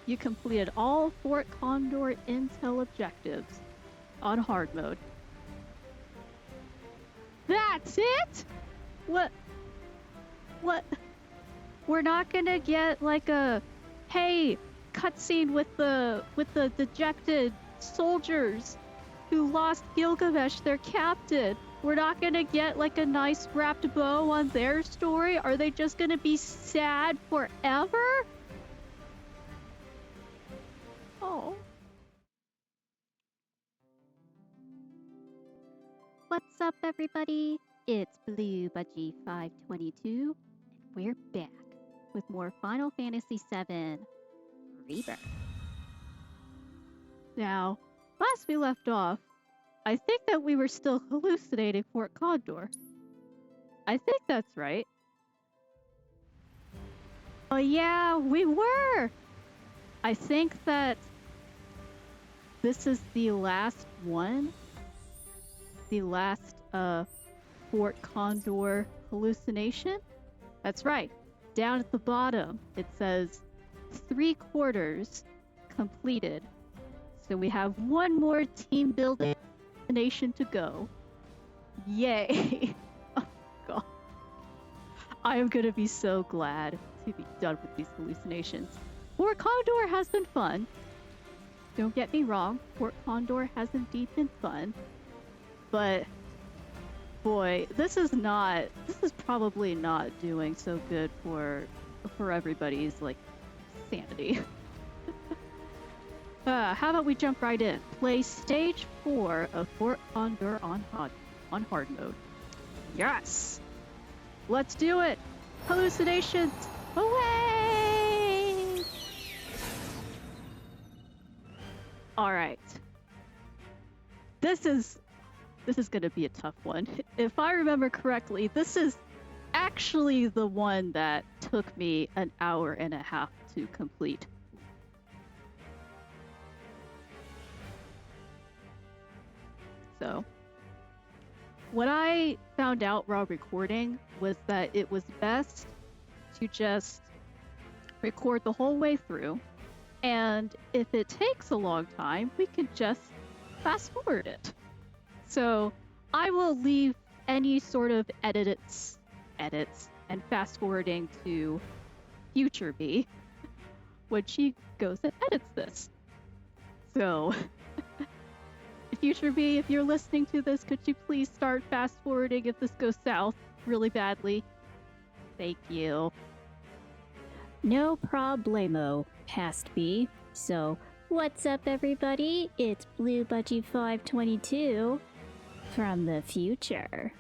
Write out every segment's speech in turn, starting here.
You completed all Fort Condor intel objectives on hard mode. That's it? What? We're not gonna get like a, hey, cutscene with the dejected soldiers who lost Gilgamesh, their captain. We're not gonna get like a nice wrapped bow on their story? Are they just gonna be sad forever? Oh. What's up, everybody? It's Blue Budgie 522, and we're back with more Final Fantasy VII Rebirth. Now, last we left off, I think that we were still hallucinating Fort Condor. I think that's right. Oh yeah, we were! I think that this is the last one. The last Fort Condor hallucination. That's right. Down at the bottom, it says 3/4 completed. So we have one more team building nation to go. Yay! Oh god. I am gonna be so glad to be done with these hallucinations. Fort Condor has been fun. Don't get me wrong, Fort Condor has indeed been fun. But boy, this is probably not doing so good for everybody's like sanity. How about we jump right in? Play stage 4 of Fort Condor on hard mode. Yes! Let's do it! Hallucinations away! Alright. This is gonna be a tough one. If I remember correctly, this is actually the one that took me an hour and a half to complete. So, what I found out while recording was that it was best to just record the whole way through, and if it takes a long time, we can just fast forward it. So I will leave any sort of edits and fast forwarding to future me when she goes and edits this. So future me, if you're listening to this, could you please start fast forwarding if this goes south really badly? Thank you. No problemo, past B. So, what's up everybody? It's Blue Budgie 522 from the future.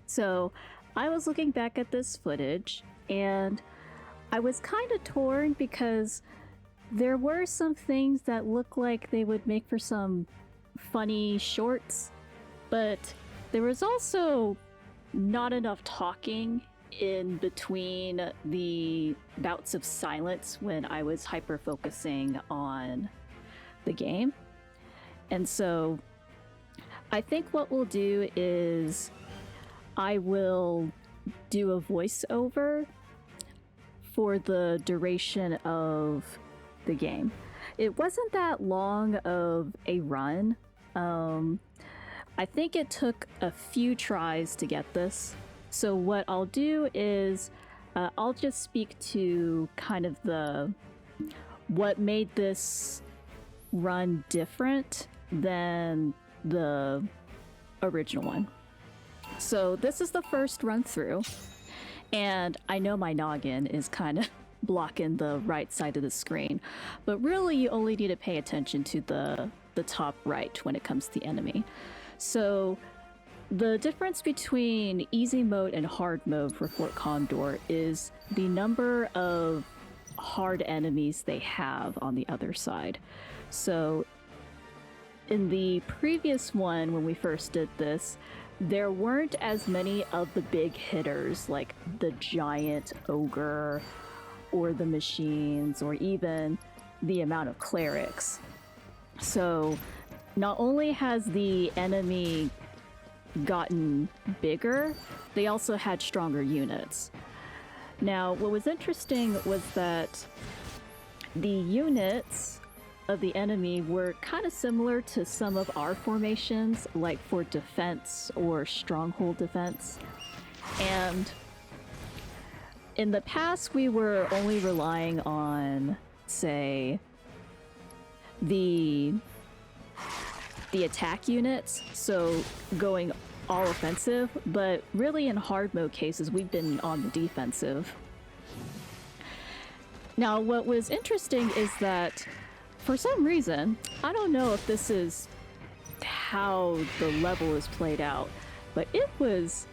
So, I was looking back at this footage and I was kind of torn because there were some things that looked like they would make for some funny shorts, but there was also not enough talking in between the bouts of silence when I was hyper focusing on the game. And so I think what we'll do is I will do a voiceover for the duration of the game. It wasn't that long of a run. I think it took a few tries to get this. So what I'll do is I'll just speak to kind of what made this run different than the original one. So this is the first run through, and I know my noggin is kind of blocking the right side of the screen, but really you only need to pay attention to the top right when it comes to the enemy. So the difference between easy mode and hard mode for Fort Condor is the number of hard enemies they have on the other side. So in the previous one, when we first did this, there weren't as many of the big hitters like the giant ogre or the machines or even the amount of clerics. So not only has the enemy gotten bigger, they also had stronger units. Now, what was interesting was that the units of the enemy were kind of similar to some of our formations, like for defense or stronghold defense. And in the past, we were only relying on, say, the attack units, so going all offensive, but really in hard mode cases, we've been on the defensive. Now, what was interesting is that for some reason, I don't know if this is how the level is played out, but it was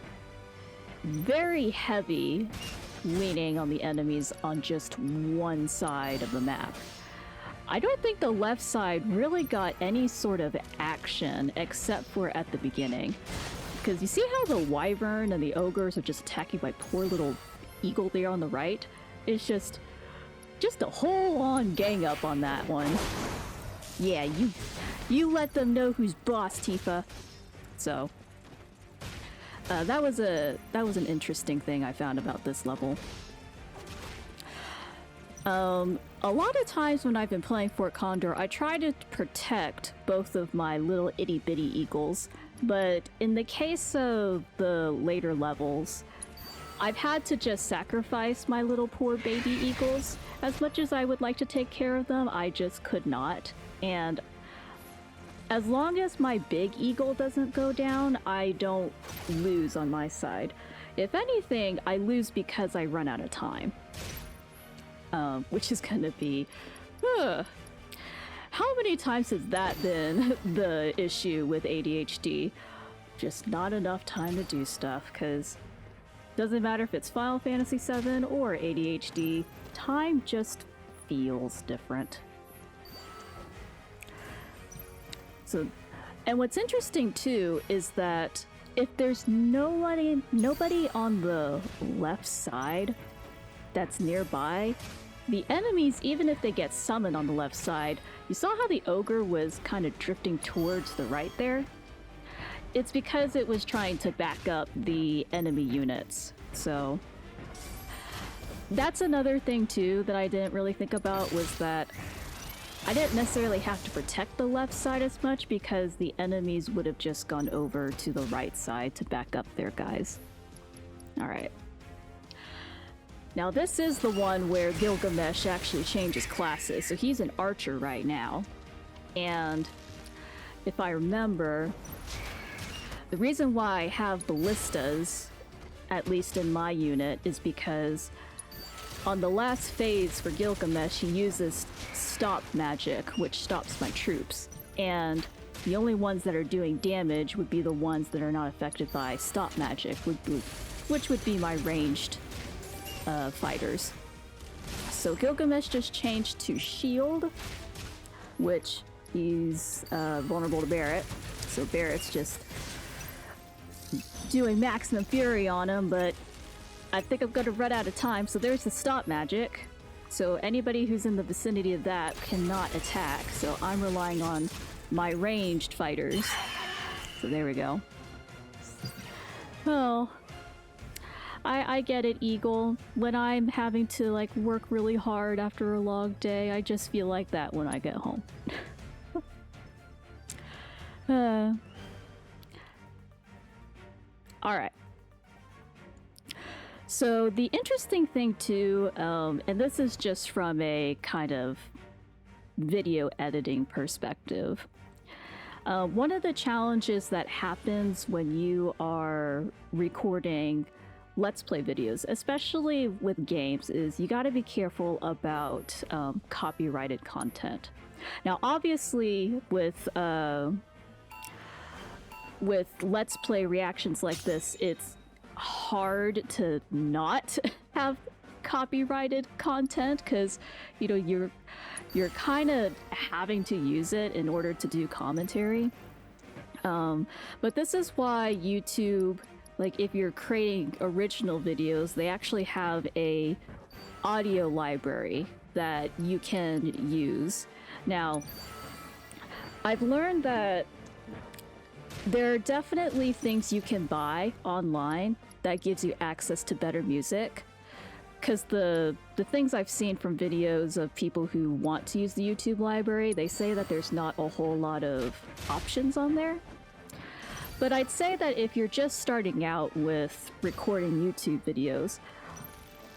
very heavy leaning on the enemies on just one side of the map. I don't think the left side really got any sort of action except for at the beginning. Because you see how the wyvern and the ogres are just attacking my poor little eagle there on the right? It's just a whole on gang up on that one. Yeah, you let them know who's boss, Tifa. So that was an interesting thing I found about this level. A lot of times when I've been playing Fort Condor, I try to protect both of my little itty bitty eagles, but in the case of the later levels, I've had to just sacrifice my little poor baby eagles. As much as I would like to take care of them, I just could not. And as long as my big eagle doesn't go down, I don't lose on my side. If anything, I lose because I run out of time. Which is gonna be... How many times has that been the issue with ADHD? Just not enough time to do stuff, because doesn't matter if it's Final Fantasy VII or ADHD, time just feels different. So, and what's interesting too is that if there's nobody on the left side that's nearby, the enemies, even if they get summoned on the left side, you saw how the ogre was kind of drifting towards the right there? It's because it was trying to back up the enemy units. So that's another thing too that I didn't really think about, was that I didn't necessarily have to protect the left side as much because the enemies would have just gone over to the right side to back up their guys. Alright. Now this is the one where Gilgamesh actually changes classes, so he's an archer right now. And if I remember, the reason why I have ballistas, at least in my unit, is because on the last phase for Gilgamesh, he uses stop magic, which stops my troops. And the only ones that are doing damage would be the ones that are not affected by stop magic, which would be my ranged fighters. So Gilgamesh just changed to shield, which he's vulnerable to Barret. So Barret's just doing maximum fury on him, but I think I'm gonna run out of time. So there's the stop magic. So anybody who's in the vicinity of that cannot attack. So I'm relying on my ranged fighters. So there we go. Oh, I get it, Eagle. When I'm having to like work really hard after a long day, I just feel like that when I get home. Alright. So the interesting thing too, and this is just from a kind of video editing perspective, one of the challenges that happens when you are recording Let's Play videos, especially with games, is you gotta be careful about copyrighted content. Now obviously with Let's Play reactions like this, it's hard to not have copyrighted content, because you know you're kind of having to use it in order to do commentary. But this is why YouTube, like if you're creating original videos, they actually have a audio library that you can use. Now, I've learned that there are definitely things you can buy online that gives you access to better music, because the things I've seen from videos of people who want to use the YouTube library, they say that there's not a whole lot of options on there. But I'd say that if you're just starting out with recording YouTube videos,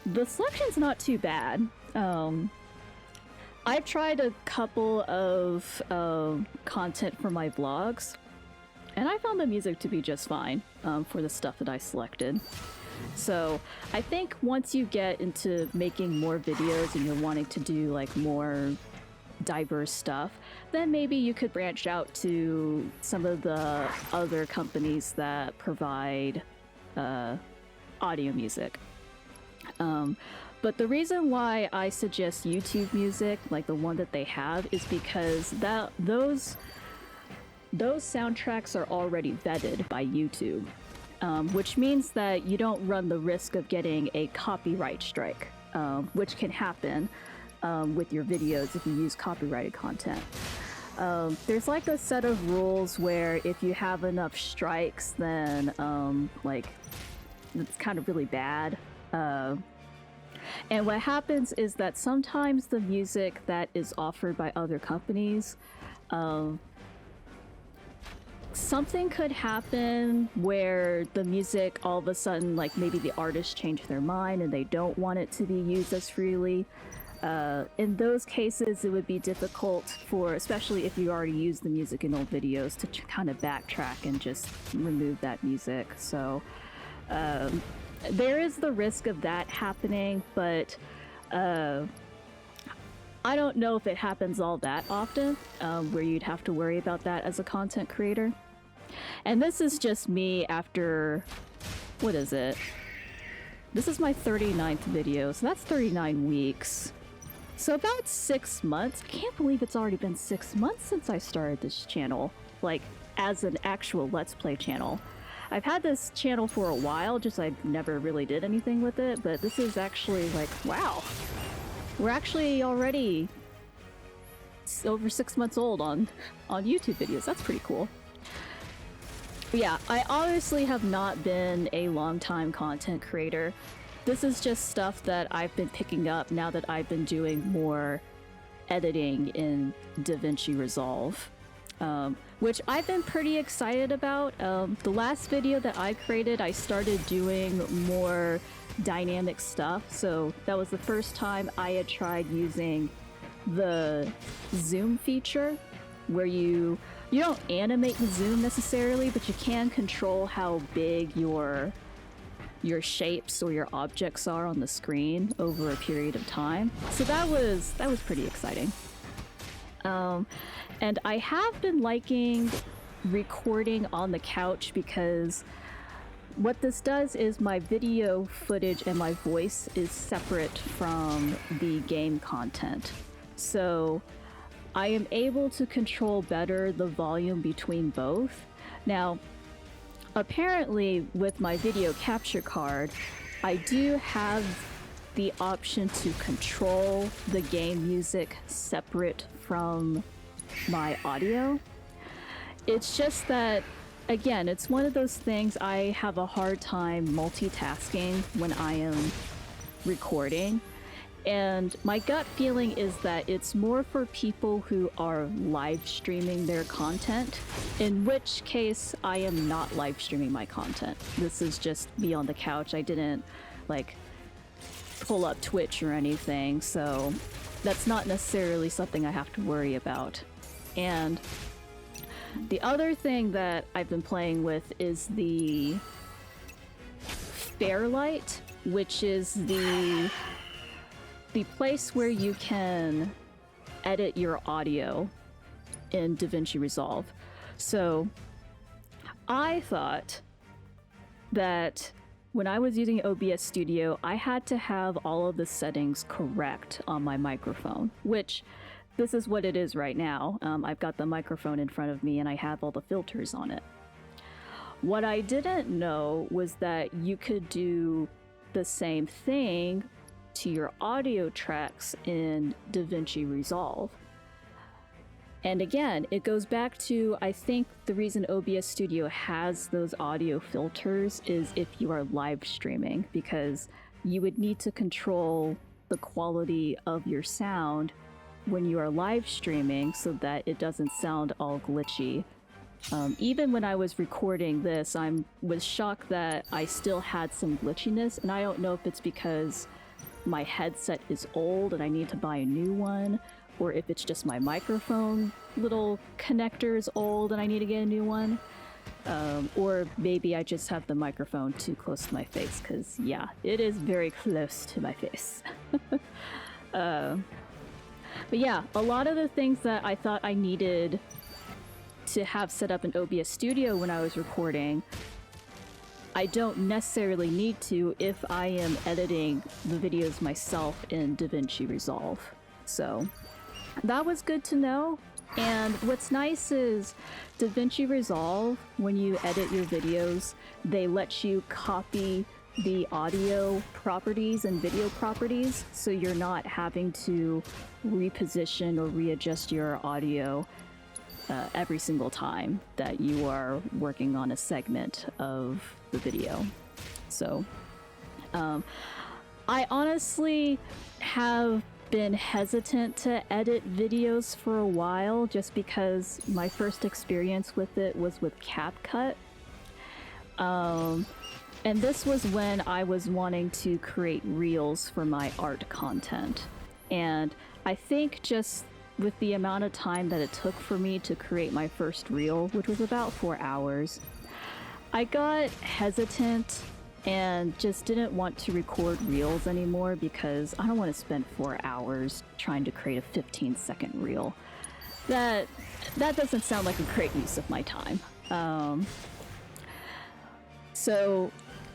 the selection's not too bad. I've tried a couple of content for my vlogs, and I found the music to be just fine for the stuff that I selected. So I think once you get into making more videos and you're wanting to do like more diverse stuff, then maybe you could branch out to some of the other companies that provide audio music. But the reason why I suggest YouTube music, like the one that they have, is because those soundtracks are already vetted by YouTube, which means that you don't run the risk of getting a copyright strike, which can happen with your videos if you use copyrighted content. There's like a set of rules where if you have enough strikes, then like it's kind of really bad. And what happens is that sometimes the music that is offered by other companies, something could happen where the music all of a sudden, like maybe the artist changed their mind and they don't want it to be used as freely. In those cases, it would be difficult for, especially if you already used the music in old videos, to kind of backtrack and just remove that music. So there is the risk of that happening, but I don't know if it happens all that often, where you'd have to worry about that as a content creator. And this is just me after, what is it? This is my 39th video, so that's 39 weeks. So about 6 months. I can't believe it's already been 6 months since I started this channel, like as an actual Let's Play channel. I've had this channel for a while, just I never really did anything with it, but this is actually like, wow. We're actually already over 6 months old on YouTube videos. That's pretty cool. But yeah, I obviously have not been a long-time content creator. This is just stuff that I've been picking up now that I've been doing more editing in DaVinci Resolve. Which I've been pretty excited about. The last video that I created, I started doing more dynamic stuff, so that was the first time I had tried using the zoom feature, where you don't animate the zoom necessarily, but you can control how big your shapes or your objects are on the screen over a period of time. So that was pretty exciting. And I have been liking recording on the couch because what this does is my video footage and my voice is separate from the game content. So I am able to control better the volume between both. Now, apparently with my video capture card, I do have the option to control the game music separate from my audio. It's just that, again, it's one of those things I have a hard time multitasking when I am recording. And my gut feeling is that it's more for people who are live streaming their content, in which case I am not live streaming my content. This is just me on the couch. I didn't like pull up Twitch or anything, so that's not necessarily something I have to worry about. And the other thing that I've been playing with is the Fairlight, which is the place where you can edit your audio in DaVinci Resolve. So I thought that when I was using OBS Studio, I had to have all of the settings correct on my microphone, which this is what it is right now. I've got the microphone in front of me and I have all the filters on it. What I didn't know was that you could do the same thing to your audio tracks in DaVinci Resolve. And again, it goes back to, I think the reason OBS Studio has those audio filters is if you are live streaming, because you would need to control the quality of your sound when you are live streaming so that it doesn't sound all glitchy. Even when I was recording this, I was shocked that I still had some glitchiness, and I don't know if it's because my headset is old and I need to buy a new one, or if it's just my microphone little connector is old and I need to get a new one. Or maybe I just have the microphone too close to my face, because yeah, it is very close to my face. But yeah, a lot of the things that I thought I needed to have set up in OBS Studio when I was recording, I don't necessarily need to if I am editing the videos myself in DaVinci Resolve. So that was good to know. And what's nice is DaVinci Resolve, when you edit your videos, they let you copy the audio properties and video properties, so you're not having to reposition or readjust your audio every single time that you are working on a segment of the video. So I honestly have been hesitant to edit videos for a while, just because my first experience with it was with CapCut. And this was when I was wanting to create reels for my art content. And I think just with the amount of time that it took for me to create my first reel, which was about 4 hours, I got hesitant and just didn't want to record reels anymore, because I don't want to spend 4 hours trying to create a 15-second reel. That doesn't sound like a great use of my time. So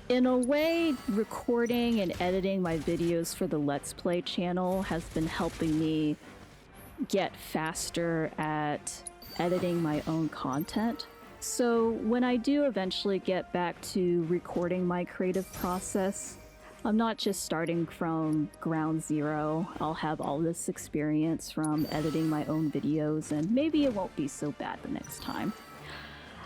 in a way, recording and editing my videos for the Let's Play channel has been helping me get faster at editing my own content. So when I do eventually get back to recording my creative process, I'm not just starting from ground zero. I'll have all this experience from editing my own videos, and maybe it won't be so bad the next time.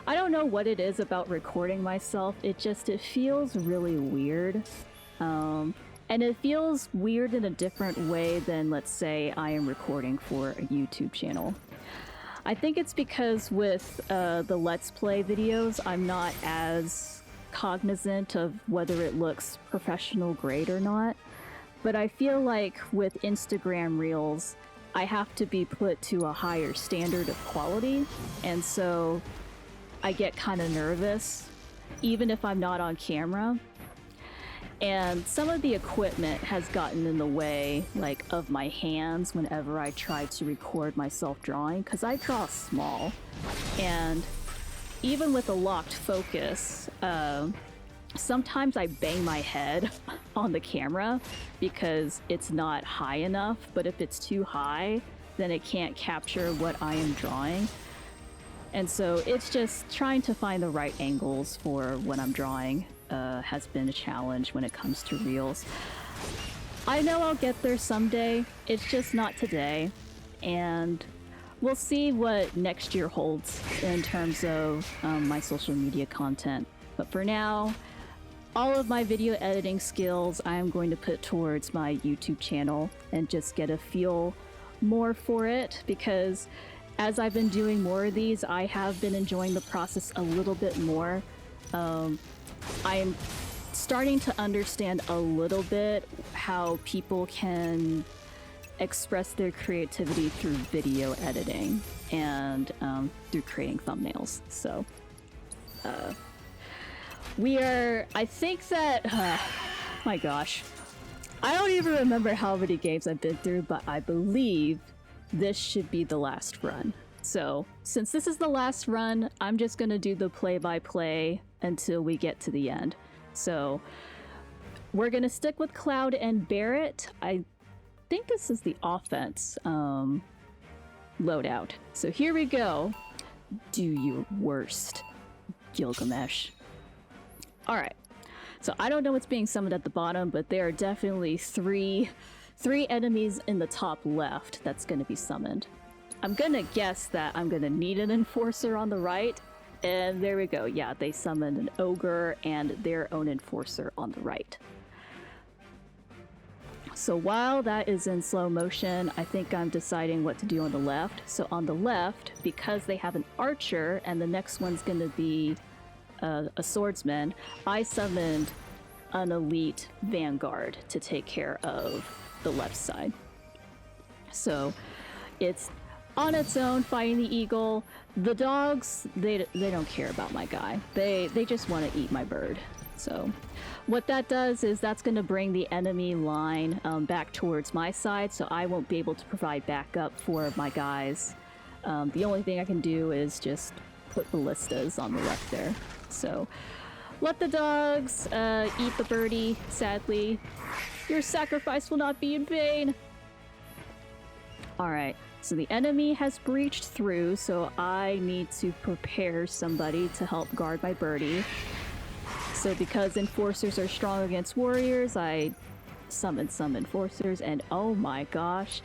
I don't know what it is about recording myself. It feels really weird. And it feels weird in a different way than, let's say, I am recording for a YouTube channel. I think it's because with the Let's Play videos, I'm not as cognizant of whether it looks professional grade or not. But I feel like with Instagram Reels, I have to be put to a higher standard of quality. And so I get kind of nervous, even if I'm not on camera. And some of the equipment has gotten in the way, like, of my hands whenever I try to record myself drawing, because I draw small. And even with a locked focus, sometimes I bang my head on the camera because it's not high enough, but if it's too high, then it can't capture what I am drawing. And so it's just trying to find the right angles for when I'm drawing has been a challenge when it comes to reels. I know I'll get there someday, it's just not today. And we'll see what next year holds in terms of my social media content. But for now, all of my video editing skills I am going to put towards my YouTube channel and just get a feel more for it, because as I've been doing more of these, I have been enjoying the process a little bit more. I'm starting to understand a little bit how people can express their creativity through video editing and through creating thumbnails. So I think that, my gosh, I don't even remember how many games I've been through, but I believe this should be the last run. So since this is the last run, I'm just gonna do the play-by-play until we get to the end. So we're gonna stick with Cloud and Barrett. I think this is the offense loadout. So here we go. Do your worst, Gilgamesh. All right. So I don't know what's being summoned at the bottom, but there are definitely three enemies in the top left that's going to be summoned. I'm going to guess that I'm going to need an enforcer on the right. And there we go. Yeah, they summoned an ogre and their own enforcer on the right. So while that is in slow motion, I think I'm deciding what to do on the left. So on the left, because they have an archer and the next one's going to be a swordsman, I summoned an elite vanguard to take care of the left side. So it's on its own fighting the eagle. The dogs, they don't care about my guy. They just want to eat my bird. So what that does is that's going to bring the enemy line back towards my side, so I won't be able to provide backup for my guys. The only thing I can do is just put ballistas on the left there. So let the dogs eat the birdie, sadly. Your sacrifice will not be in vain. Alright, so the enemy has breached through, so I need to prepare somebody to help guard my birdie. So because enforcers are strong against warriors, I summoned some enforcers, and oh my gosh,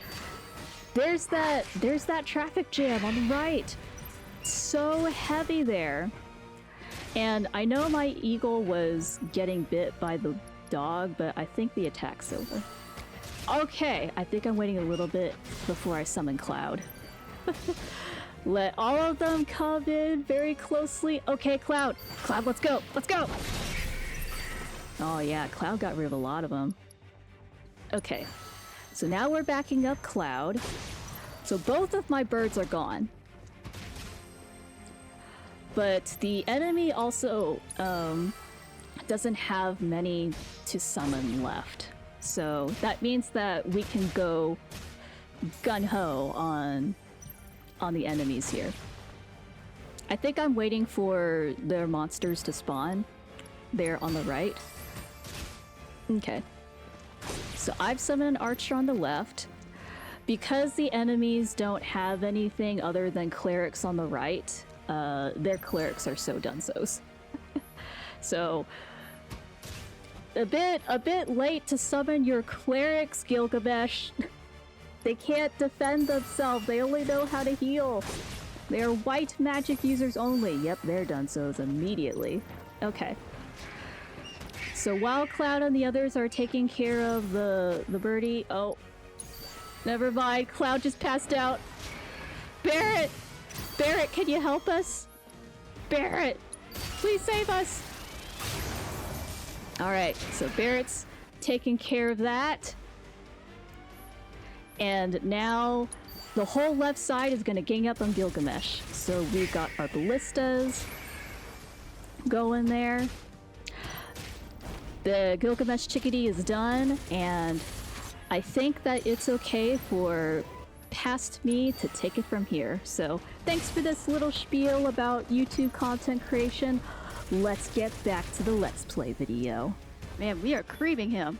there's that traffic jam on the right. So heavy there. And I know my eagle was getting bit by the dog, but I think the attack's over. Okay, I think I'm waiting a little bit before I summon Cloud. Let all of them come in very closely. Okay, Cloud, let's go, let's go! Oh yeah, Cloud got rid of a lot of them. Okay, so now we're backing up Cloud. So both of my birds are gone. But the enemy also doesn't have many to summon left. So that means that we can go gun-ho on the enemies here. I think I'm waiting for their monsters to spawn there on the right. Okay. So I've summoned an archer on the left. Because the enemies don't have anything other than clerics on the right, their clerics are so dunzos. So a bit late to summon your clerics, Gilgamesh. They can't defend themselves. They only know how to heal. They are white magic users only. Yep, they're dunzos immediately. Okay. So while Cloud and the others are taking care of the birdie, oh, never mind. Cloud just passed out. Barrett, can you help us? Barrett, please save us. All right, so Barrett's taking care of that. And now the whole left side is going to gang up on Gilgamesh. So we've got our ballistas going there. The Gilgamesh chickadee is done, and I think that it's okay for past me to take it from here. So thanks for this little spiel about YouTube content creation. Let's get back to the Let's Play video. Man, we are creeping him.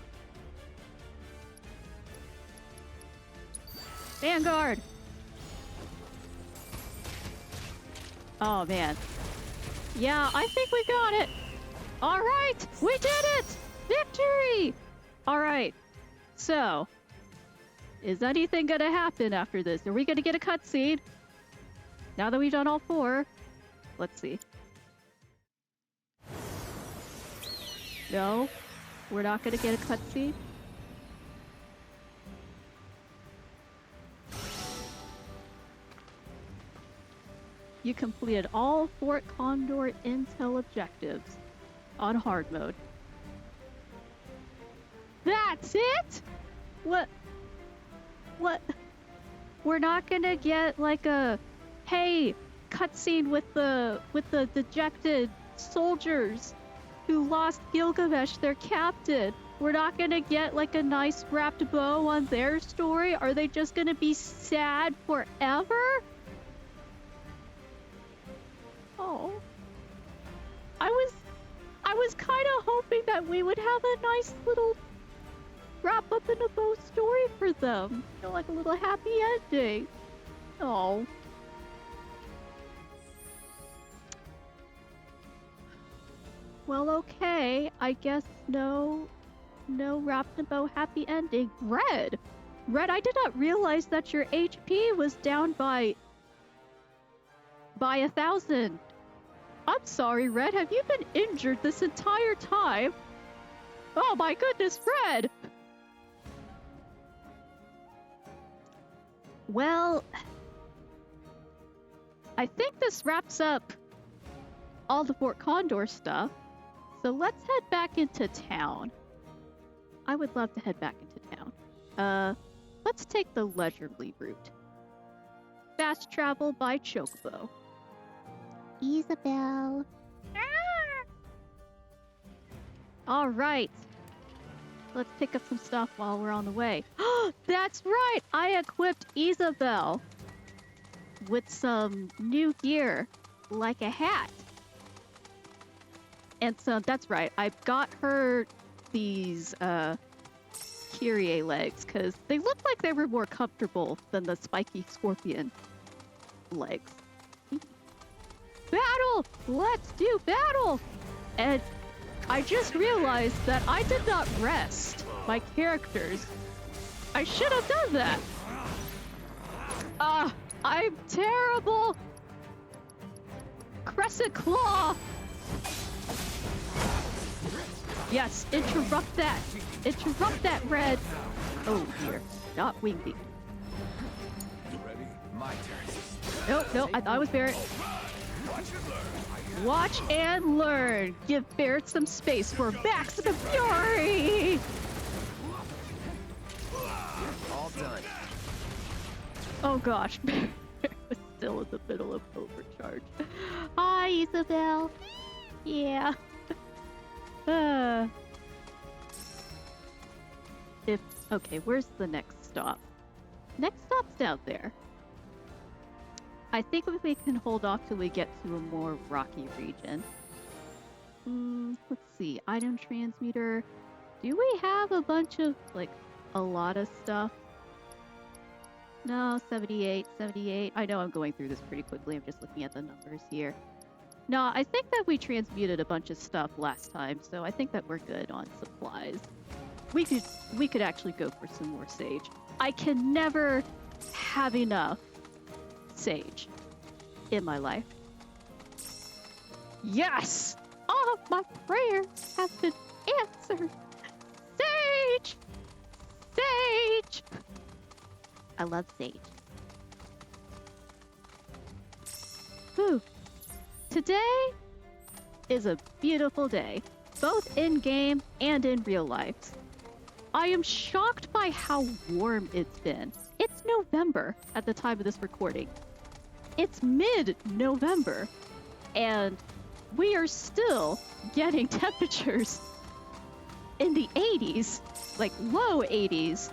Vanguard! Oh man. Yeah, I think we got it! Alright! We did it! Victory! Alright. So, is anything gonna happen after this? Are we gonna get a cutscene? Now that we've done all 4. Let's see. No? We're not gonna get a cutscene? You completed all Fort Condor intel objectives on hard mode. That's it? What? We're not gonna get like a, hey, cutscene with the dejected soldiers who lost Gilgamesh, their captain. We're not gonna get like a nice wrapped bow on their story? Are they just gonna be sad forever? Oh. I was kind of hoping that we would have a nice little wrap up in a bow story for them. You know, like a little happy ending. Oh. Well, okay. I guess no wrapped in a bow happy ending. Red, I did not realize that your HP was down by 1,000. I'm sorry, Red. Have you been injured this entire time? Oh my goodness, Red! Well, I think this wraps up all the Fort Condor stuff. So let's head back into town. I would love to head back into town. Let's take the leisurely route. Fast travel by Chocobo. Isabelle. All right. Let's pick up some stuff while we're on the way. That's right! I equipped Isabelle with some new gear, like a hat. And so, that's right, I got her these, Kyrie legs, because they looked like they were more comfortable than the spiky scorpion legs. Battle! Let's do battle! And I just realized that I did not rest my characters. I should have done that. I'm terrible. Crescent Claw. Yes, interrupt that. Interrupt that, Red. Oh dear, not Wingbeat. You ready? My turn. Nope, nope, I thought it was Barret. Watch and learn. Give Barret some space for maximum fury. All done. Oh gosh, Barret was still in the middle of overcharge. Hi, Isabelle. Yeah. Okay, where's the next stop? Next stop's down there. I think we can hold off till we get to a more rocky region. Let's see. Item transmitter. Do we have a bunch of, like, a lot of stuff? No, 78, 78. I know I'm going through this pretty quickly. I'm just looking at the numbers here. No, I think that we transmuted a bunch of stuff last time, so I think that we're good on supplies. We could actually go for some more sage. I can never have enough sage in my life. Yes! All of my prayers have been answered. Sage! Sage! I love sage. Whew. Today is a beautiful day, both in-game and in real life. I am shocked by how warm it's been. It's November at the time of this recording. It's mid-November, and we are still getting temperatures in the 80s, like low 80s.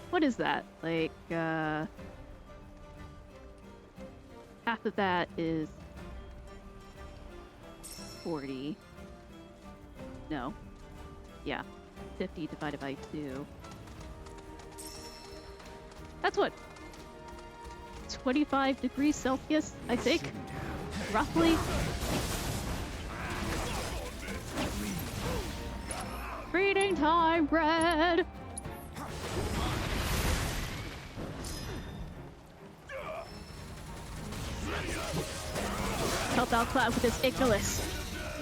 What is that? Like, half of that is 40. No. Yeah. 50 divided by 2. That's what? 25 degrees Celsius, I think? Roughly? Reading time, Red! Help out Cloud with his Ignis.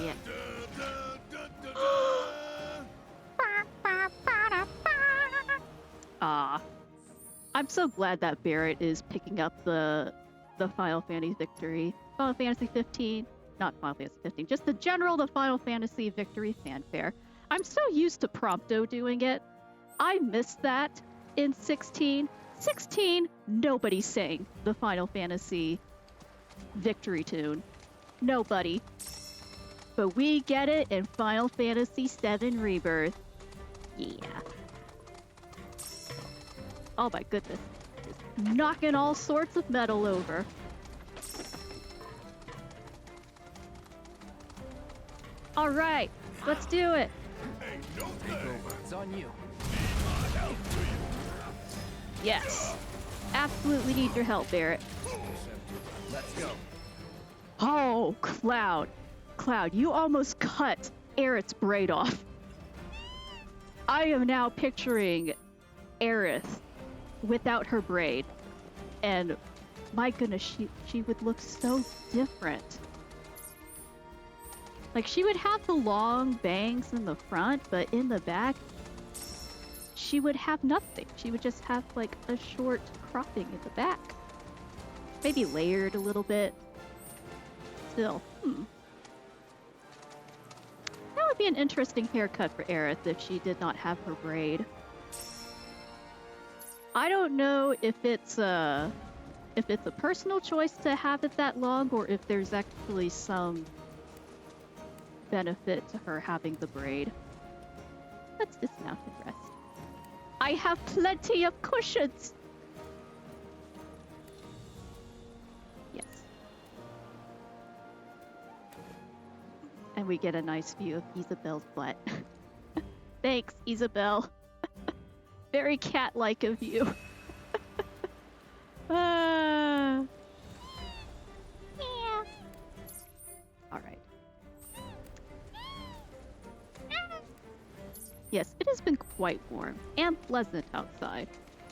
Yeah. I'm so glad that Barret is picking up the Final Fantasy victory. Final Fantasy 15, not Final Fantasy 15, just the Final Fantasy victory fanfare. I'm so used to Prompto doing it. I missed that in 16. 16, nobody sang the Final Fantasy victory tune. Nobody. But we get it in Final Fantasy VII Rebirth. Yeah. Oh my goodness. Just knocking all sorts of metal over. Alright, let's do it. It's on you. Yes. Absolutely need your help, Barret. Let's go. Oh, Cloud. Cloud, you almost cut Aerith's braid off. I am now picturing Aerith without her braid. And my goodness, she would look so different. Like, she would have the long bangs in the front, but in the back, she would have nothing. She would just have like a short cropping in the back. Maybe layered a little bit. Still, That would be an interesting haircut for Aerith if she did not have her braid. I don't know if it's a personal choice to have it that long, or if there's actually some benefit to her having the braid. Let's dismount and rest. I have plenty of cushions! Yes. And we get a nice view of Isabelle's butt. Thanks, Isabelle. Very cat-like of you. Yeah. Alright. Yes, it has been quite warm and pleasant outside.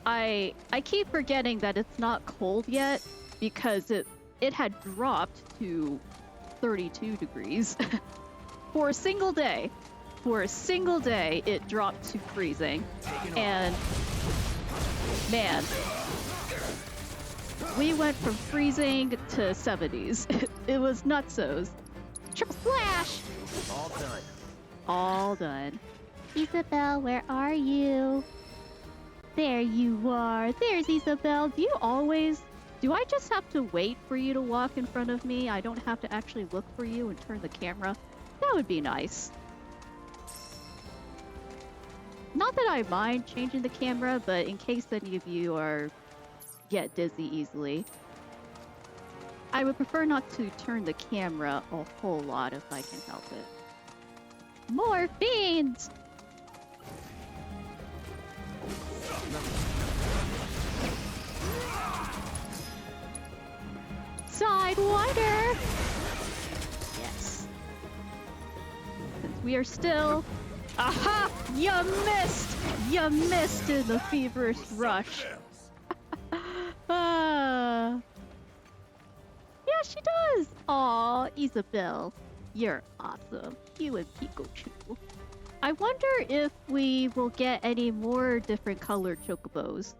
I keep forgetting that it's not cold yet because it had dropped to 32 degrees for a single day. For a single day, it dropped to freezing. And man, we went from freezing to 70s. It was nutsos. Triple slash! All done. All done. Isabelle, where are you? There you are. There's Isabelle. Do I just have to wait for you to walk in front of me? I don't have to actually look for you and turn the camera? That would be nice. Not that I mind changing the camera, but in case any of you get dizzy easily, I would prefer not to turn the camera a whole lot if I can help it. More fiends! Sidewinder! Yes. Since we are still... Aha! You missed! You missed in the feverish rush. Yeah, she does! Aw, Isabelle. You're awesome. You and Pikachu. I wonder if we will get any more different colored chocobos.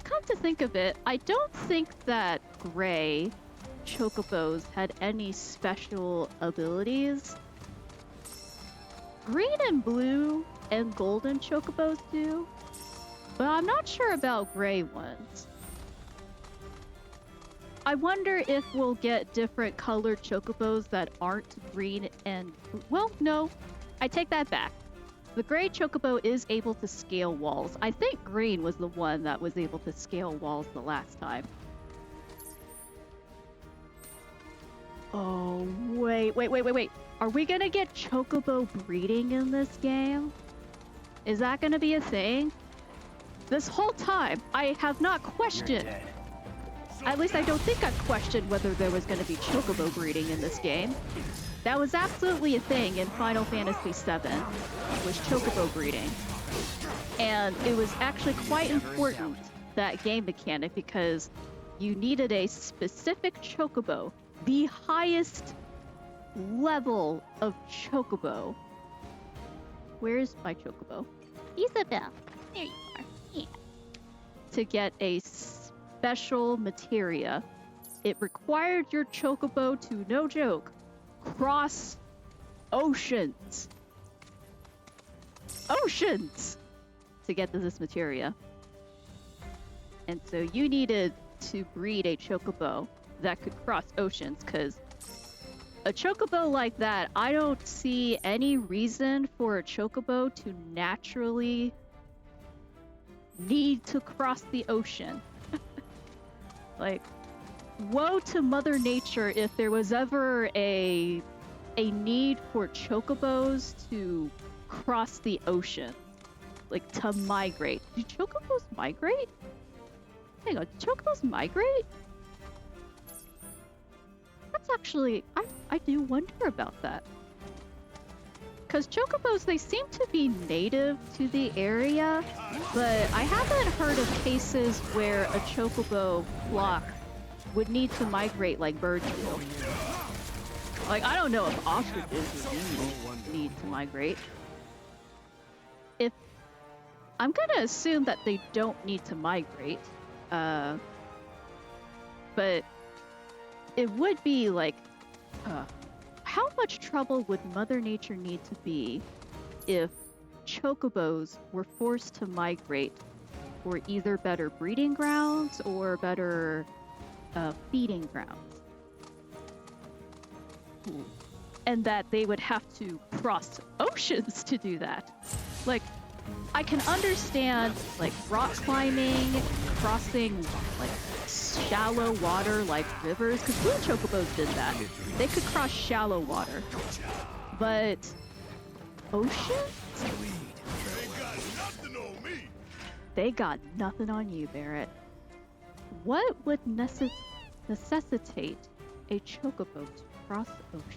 Come to think of it, I don't think that gray chocobos had any special abilities. Green and blue and golden chocobos do, but I'm not sure about gray ones. I wonder if we'll get different colored chocobos that aren't green and... Well, no. I take that back. The gray chocobo is able to scale walls. I think green was the one that was able to scale walls the last time. Oh, wait. Are we gonna get chocobo breeding in this game? Is that gonna be a thing? This whole time, I have not questioned... At least I don't think I've questioned whether there was gonna be chocobo breeding in this game. That was absolutely a thing in Final Fantasy VII, was chocobo breeding. And it was actually quite important, that game mechanic, because you needed a specific chocobo, the highest level of chocobo. Where's my chocobo? Isabelle, there you are. Yeah. To get a special materia. It required your chocobo to, no joke, cross oceans. Oceans! To get to this materia. And so you needed to breed a chocobo that could cross oceans, because a chocobo like that, I don't see any reason for a chocobo to naturally need to cross the ocean. Like, woe to Mother Nature if there was ever a need for chocobos to cross the ocean. Like, to migrate. Do chocobos migrate? Hang on, do chocobos migrate? That's actually... I do wonder about that. Because chocobos, they seem to be native to the area, but I haven't heard of cases where a chocobo flock would need to migrate like birds do. Like, I don't know if ostriches would need to migrate. if I'm gonna assume that they don't need to migrate, but it would be like, how much trouble would Mother Nature need to be if chocobos were forced to migrate for either better breeding grounds or better feeding grounds? And that they would have to cross oceans to do that. Like, I can understand, like, rock climbing, crossing, like, shallow water like rivers, because blue chocobos did that. They could cross shallow water. But oceans? They got nothing on you, Barrett. What would necessitate a chocobo to cross oceans?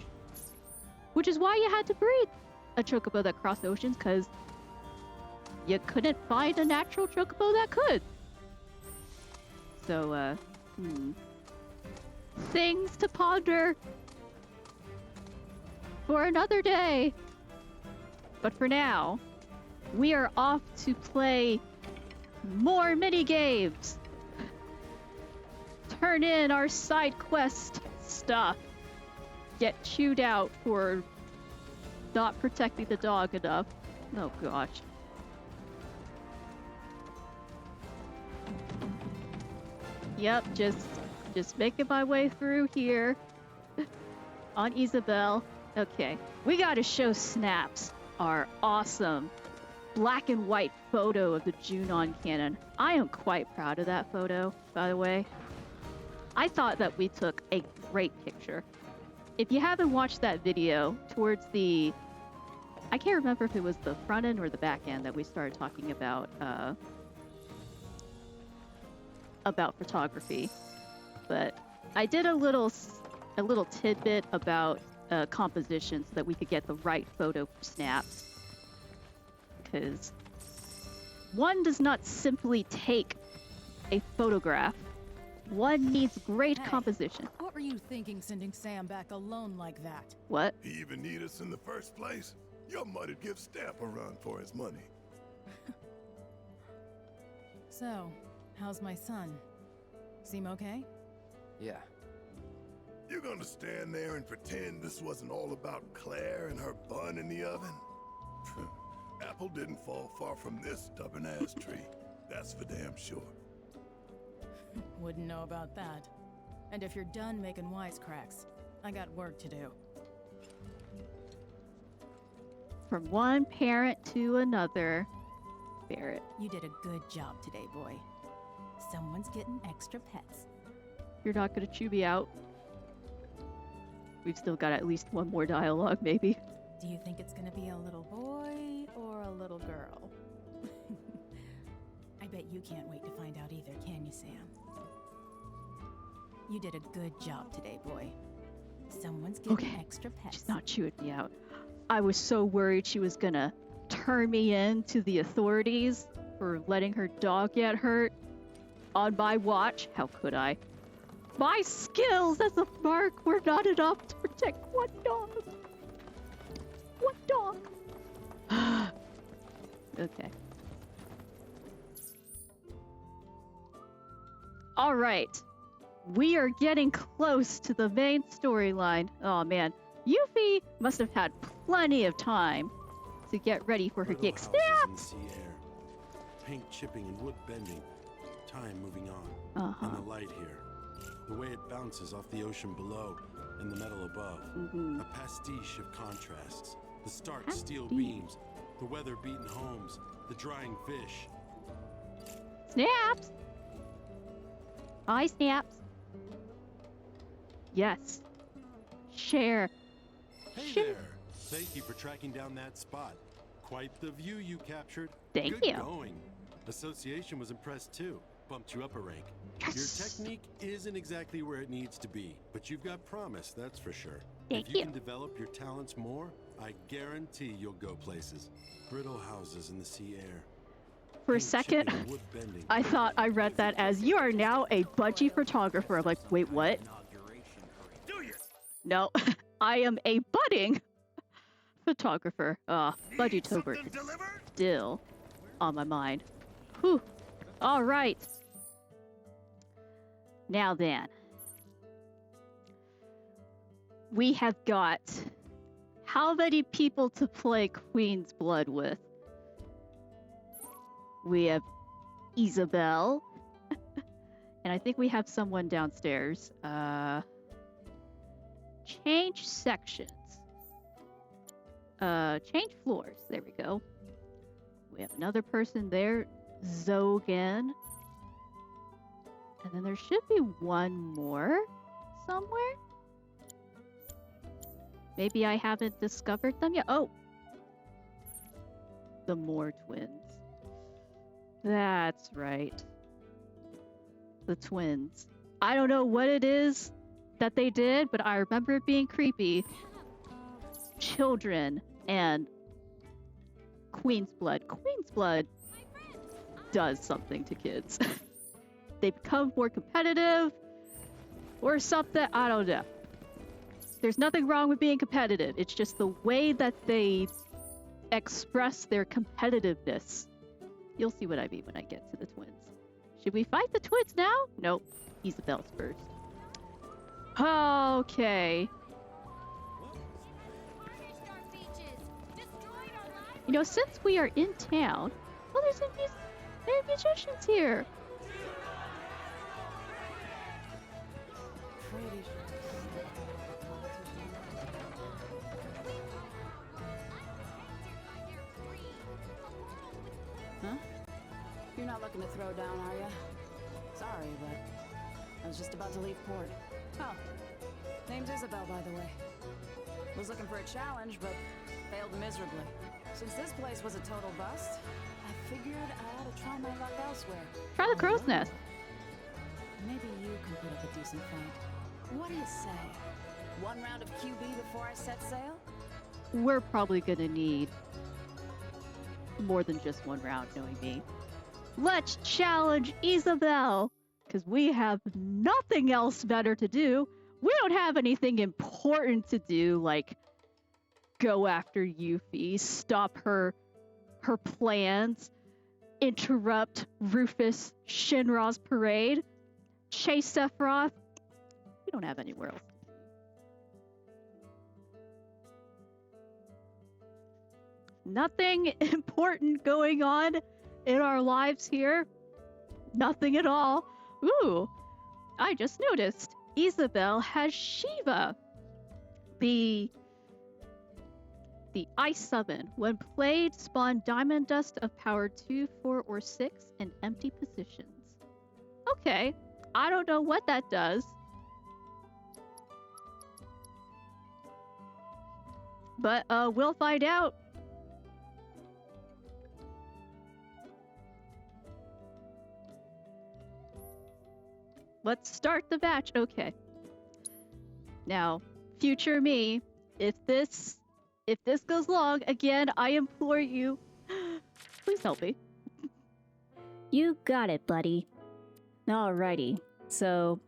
Which is why you had to breed a chocobo that crossed oceans, because you couldn't find a natural chocobo that could. So, things to ponder for another day. But for now, we are off to play more mini games. Turn in our side quest stuff. Get chewed out for not protecting the dog enough. Oh gosh. Yep, just making my way through here on Isabelle. Okay, we gotta show snaps. Our awesome black and white photo of the Junon cannon. I am quite proud of that photo, by the way. I thought that we took a great picture. If you haven't watched that video, towards the... I can't remember if it was the front end or the back end that we started talking about photography. But I did a little tidbit about composition so that we could get the right photo for snaps. Because one does not simply take a photograph. One needs great composition. What were you thinking sending Sam back alone like that? What? He even need us in the first place? Your mother'd give Stamp a run for his money. So, how's my son? Seem okay? Yeah. You gonna stand there and pretend this wasn't all about Claire and her bun in the oven? Apple didn't fall far from this stubborn-ass tree. That's for damn sure. Wouldn't know about that. And if you're done making wisecracks, I got work to do. From one parent to another, Barrett. You did a good job today, boy. Someone's getting extra pets. You're not gonna chew me out. We've still got at least one more dialogue, maybe. Do you think it's gonna be a little boy or a little girl? I bet you can't wait to find out either, can you, Sam? You did a good job today, boy. Someone's getting extra pets. She's not chewing me out. I was so worried she was gonna turn me in to the authorities for letting her dog get hurt on my watch. How could I? My skills as a mark were not enough to protect one dog. One dog. Okay. All right. We are getting close to the main storyline. Oh man, Yuffie must have had plenty of time to get ready for her gig. Snap! Paint chipping and wood bending, time moving on, and the light here. The way it bounces off the ocean below and the metal above. A pastiche of contrasts. The stark steel beams, the weather-beaten homes, the drying fish. Snaps! Hi, Snaps. Yes. Share. Hey there! Thank you for tracking down that spot. Quite the view you captured. Thank Good you. Going. Association was impressed too. Bumped you up a rank. Yes. Your technique isn't exactly where it needs to be, but you've got promise, that's for sure. Thank if you you. can develop your talents more, I guarantee you'll go places. Brittle houses in the sea air. For a Paint second, chipping and wood bending. I thought I read that as you are now a budgie photographer. I'm like, wait, what? No, I am a budding photographer. Budgie Tobert. Delivered? still on my mind. Whew. All right. Now then. We have got how many people to play Queen's Blood with? We have Isabelle. And I think we have someone downstairs. Change sections. Change floors. There we go. We have another person there. Zogan. And then there should be one more somewhere. Maybe I haven't discovered them yet. Oh! The Moore twins. That's right. The twins. I don't know what it is that they did, but I remember it being creepy. Children and Queen's Blood. Queen's Blood does something to kids. They become more competitive or something. I don't know. There's nothing wrong with being competitive. It's just the way that they express their competitiveness. You'll see what I mean when I get to the twins. Should we fight the twins now? Nope. Isabelle's first. Okay. You know, since we are in town... Well, there are musicians here. Huh? You're not looking to throw down, are you? Sorry, but I was just about to leave port. Oh, name's Isabelle, by the way. Was looking for a challenge, but failed miserably. Since this place was a total bust, I figured I ought to try my luck elsewhere. Try the crow's nest. Maybe you can put up a decent fight. What do you say? One round of QB before I set sail? We're probably gonna need more than just one round, knowing me. Let's challenge Isabelle! Because we have nothing else better to do. We don't have anything important to do, like go after Yuffie, stop her plans, interrupt Rufus Shinra's parade, chase Sephiroth. We don't have anywhere else. Nothing important going on in our lives here. Nothing at all. Ooh, I just noticed. Isabelle has Shiva. The Ice Summon. When played, spawn Diamond Dust of power 2, 4, or 6 in empty positions. Okay, I don't know what that does. But we'll find out. Let's start the match. Okay. Now, future me, if this goes long, again, I implore you, please help me. You got it, buddy. Alrighty. So,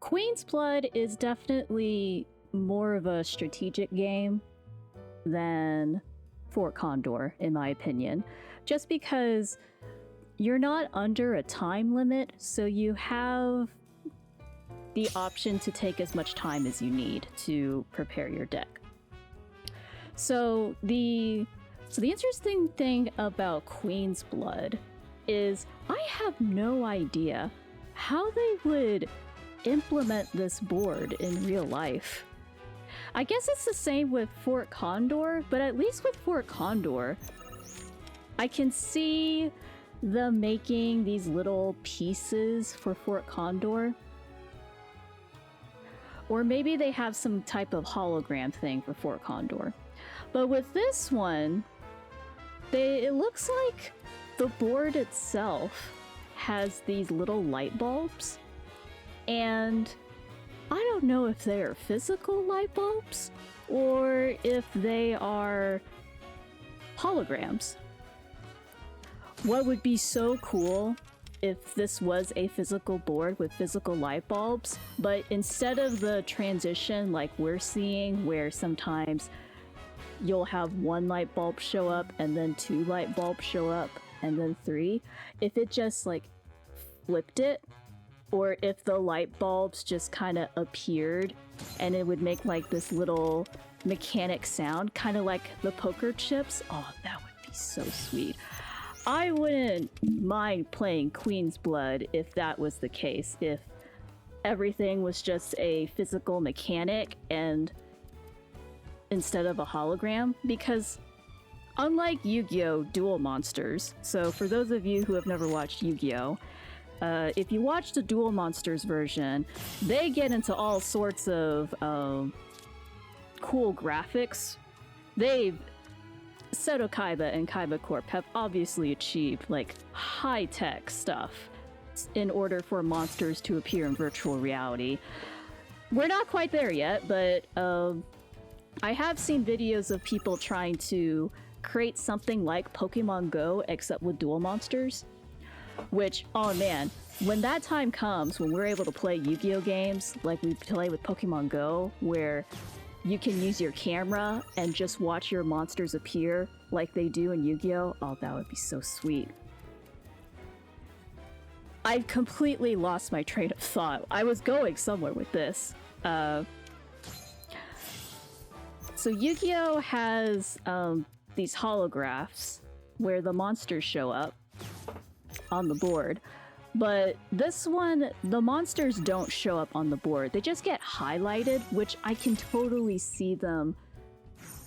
Queen's Blood is definitely more of a strategic game than Fort Condor, in my opinion. Just because you're not under a time limit, so you have the option to take as much time as you need to prepare your deck. So the interesting thing about Queen's Blood is I have no idea how they would implement this board in real life. I guess it's the same with Fort Condor, but at least with Fort Condor, I can see them making these little pieces for Fort Condor. Or maybe they have some type of hologram thing for Fort Condor. But with this one, it looks like the board itself has these little light bulbs. And I don't know if they are physical light bulbs or if they are holograms. What would be so cool if this was a physical board with physical light bulbs, but instead of the transition like we're seeing where sometimes you'll have 1 light bulb show up, and then 2 light bulbs show up, and then 3. If it just like flipped it, or if the light bulbs just kind of appeared and it would make like this little mechanic sound, kind of like the poker chips, oh, that would be so sweet. I wouldn't mind playing Queen's Blood if that was the case, if everything was just a physical mechanic and instead of a hologram, because unlike Yu-Gi-Oh! Duel Monsters, so for those of you who have never watched Yu-Gi-Oh!, if you watch the Duel Monsters version, they get into all sorts of cool graphics. Seto Kaiba and Kaiba Corp have obviously achieved like high-tech stuff in order for monsters to appear in virtual reality. We're not quite there yet, but I have seen videos of people trying to create something like Pokemon Go except with duel monsters. Which, oh man, when that time comes, when we're able to play Yu-Gi-Oh! Games like we play with Pokemon Go, where you can use your camera and just watch your monsters appear like they do in Yu-Gi-Oh! Oh, that would be so sweet. I completely lost my train of thought. I was going somewhere with this. So Yu-Gi-Oh! Has these holographs where the monsters show up on the board, but this one, the monsters don't show up on the board. They just get highlighted, which I can totally see them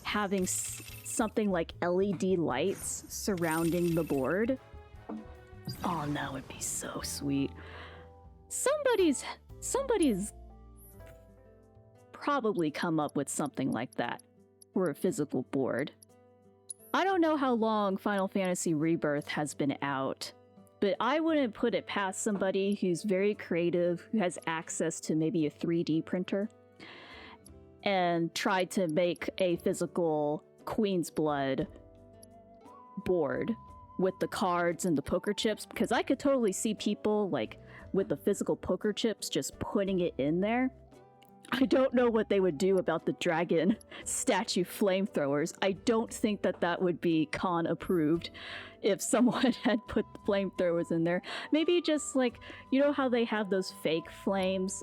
having something like LED lights surrounding the board. Oh, that would be so sweet. Somebody's probably come up with something like that for a physical board. I don't know how long Final Fantasy Rebirth has been out, but I wouldn't put it past somebody who's very creative, who has access to maybe a 3D printer, and try to make a physical Queen's Blood board with the cards and the poker chips, because I could totally see people, like, with the physical poker chips just putting it in there. I don't know what they would do about the dragon statue flamethrowers. I don't think that that would be con approved if someone had put flamethrowers in there. Maybe just like, you know how they have those fake flames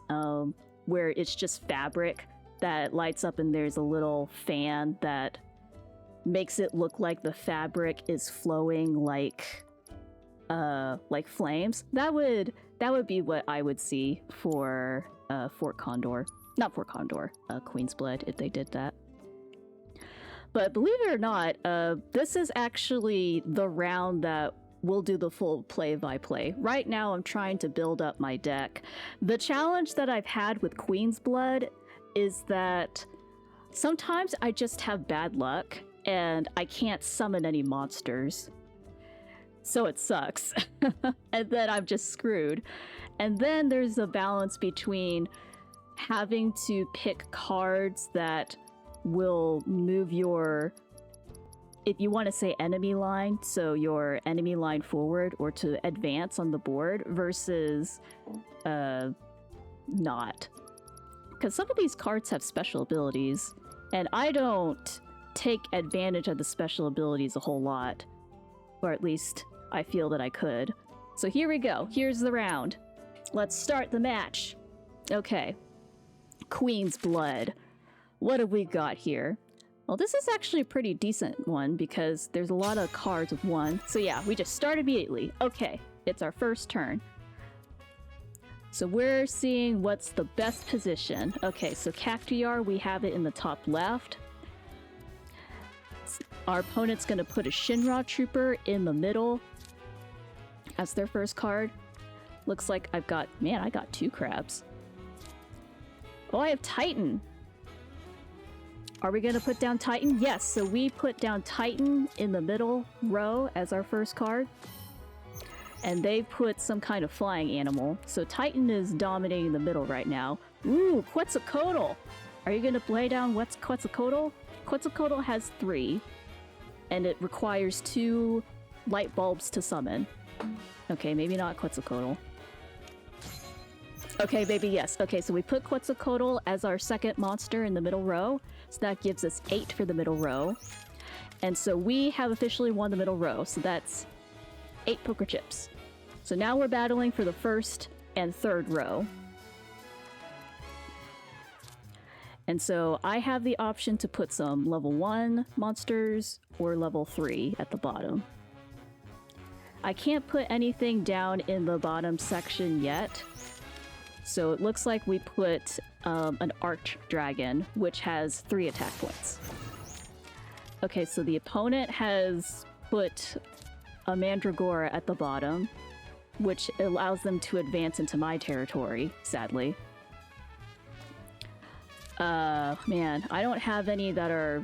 where it's just fabric that lights up and there's a little fan that makes it look like the fabric is flowing like flames. That would be what I would see for Fort Condor. Not Fort Condor, Queen's Blood, if they did that. But believe it or not, this is actually the round that we'll do the full play-by-play. Right now, I'm trying to build up my deck. The challenge that I've had with Queen's Blood is that sometimes I just have bad luck, and I can't summon any monsters. So it sucks. And then I'm just screwed. And then there's a balance between having to pick cards that will move your, if you want to say enemy line, so your enemy line forward or to advance on the board versus not. Because some of these cards have special abilities, and I don't take advantage of the special abilities a whole lot. Or at least I feel that I could. So here we go. Here's the round. Let's start the match. Okay. Queen's Blood. What have we got here? Well, this is actually a pretty decent one because there's a lot of cards with one. So yeah, we just start immediately. Okay, it's our first turn. So we're seeing what's the best position. Okay, so Cactuar, we have it in the top left. Our opponent's gonna put a Shinra Trooper in the middle as their first card. Looks like I got 2 crabs. Oh, I have Titan. Are we gonna put down Titan? Yes, so we put down Titan in the middle row as our first card. And they put some kind of flying animal. So Titan is dominating the middle right now. Ooh, Quetzalcoatl! Are you gonna play down what's Quetzalcoatl? Quetzalcoatl has 3. And it requires 2 light bulbs to summon. Okay, maybe not Quetzalcoatl. Okay, baby, yes. Okay, so we put Quetzalcoatl as our second monster in the middle row. So that gives us 8 for the middle row. And so we have officially won the middle row. So that's 8 poker chips. So now we're battling for the first and third row. And so I have the option to put some level 1 monsters or level 3 at the bottom. I can't put anything down in the bottom section yet. So it looks like we put an arch dragon, which has 3 attack points. Okay, so the opponent has put a mandragora at the bottom, which allows them to advance into my territory, sadly. Man, I don't have any that are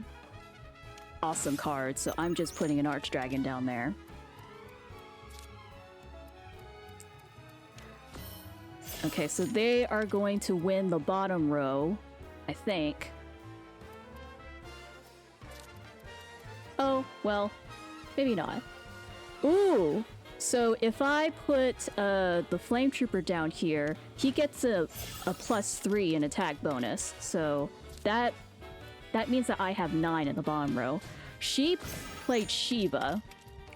awesome cards, so I'm just putting an archdragon down there. Okay, so they are going to win the bottom row, I think. Oh, well, maybe not. Ooh! So if I put the Flame Trooper down here, he gets a +3 in attack bonus. So that means that I have 9 in the bottom row. She played Shiva,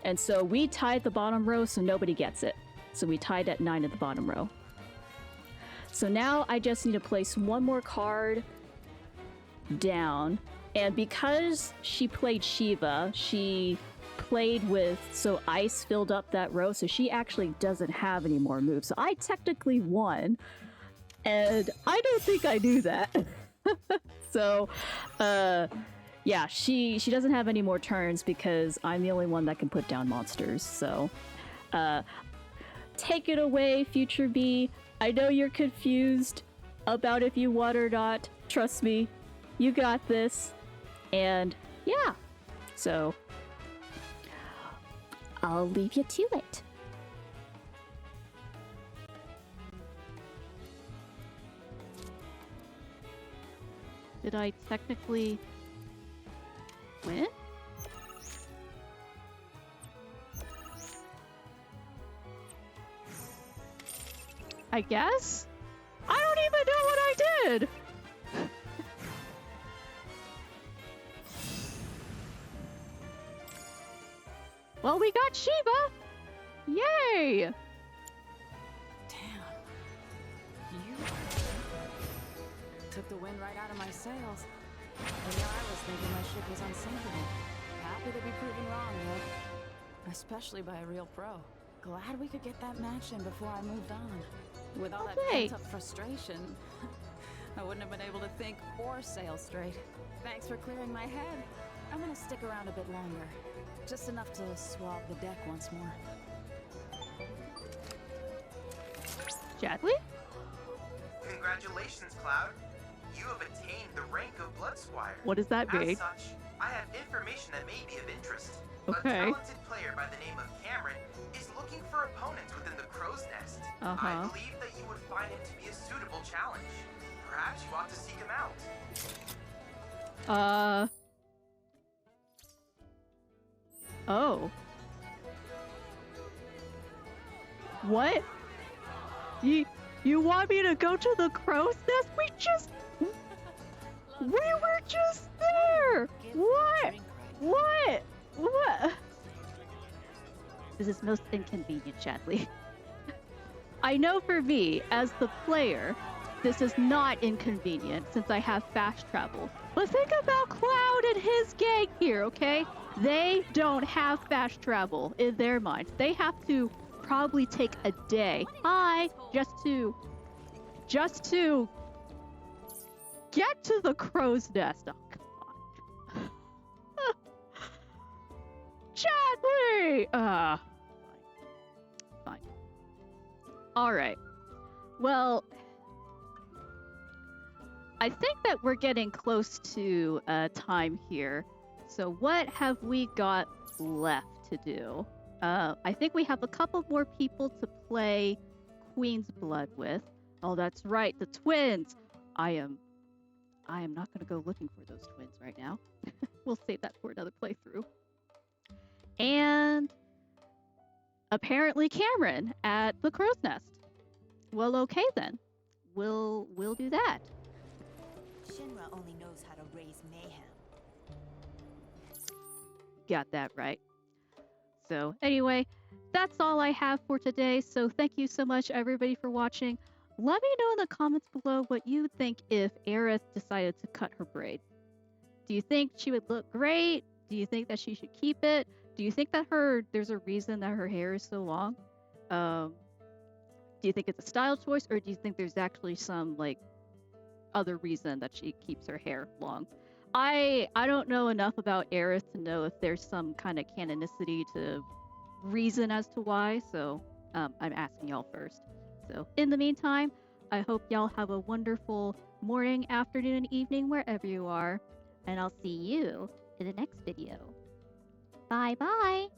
and so we tied the bottom row, so nobody gets it. So we tied at 9 at the bottom row. So now I just need to place one more card down, and because she played Shiva, she played with, so ice filled up that row, so she actually doesn't have any more moves. So I technically won, and I don't think I knew that. So, yeah, she doesn't have any more turns because I'm the only one that can put down monsters. So, take it away, Future B. I know you're confused about if you won or not. Trust me, you got this. And yeah, so I'll leave you to it. Did I technically win? I guess? I don't even know what I did! Well, we got Shiva! Yay! Damn. You took the wind right out of my sails. And now I was thinking my ship was unsinkable. Happy to be proven wrong, though. Especially by a real pro. Glad we could get that match in before I moved on. With all that pent-up frustration, I wouldn't have been able to think or sail straight. Thanks for clearing my head. I'm gonna stick around a bit longer. Just enough to swab the deck once more. Chadley? Congratulations, Cloud. You have attained the rank of Blood Squire. What does that mean? As such, I have information that may be of interest. Okay. A talented player by the name of Cameron is looking for opponents within the Crow's Nest. I believe that you would find him to be a suitable challenge. Perhaps you ought to seek him out. Oh. What? You want me to go to the Crow's Nest? We were just there! What? What? What? This is most inconvenient, Chadley. I know for me, as the player, this is not inconvenient since I have fast travel. But think about Cloud and his gang here, okay? They don't have fast travel in their minds. They have to probably take a day. Just to get to the Crow's Nest. Oh, come on. Chadley! Fine. Alright. Well, I think that we're getting close to time here. So what have we got left to do? I think we have a couple more people to play Queen's Blood with. Oh, that's right, the twins! I am not going to go looking for those twins right now. We'll save that for another playthrough. And apparently Cameron at the Crow's Nest. Well, okay then. we'll do that. Shinra only knows how to raise mayhem. Got that right. So anyway, that's all I have for today. So thank you so much everybody for watching. Let me know in the comments below what you think if Aerith decided to cut her braid. Do you think she would look great? Do you think that she should keep it? Do you think that there's a reason that her hair is so long? Do you think it's a style choice, or do you think there's actually some like other reason that she keeps her hair long? I don't know enough about Aerith to know if there's some kind of canonicity to reason as to why, so I'm asking y'all first. So in the meantime, I hope y'all have a wonderful morning, afternoon, evening, wherever you are, and I'll see you in the next video. Bye bye!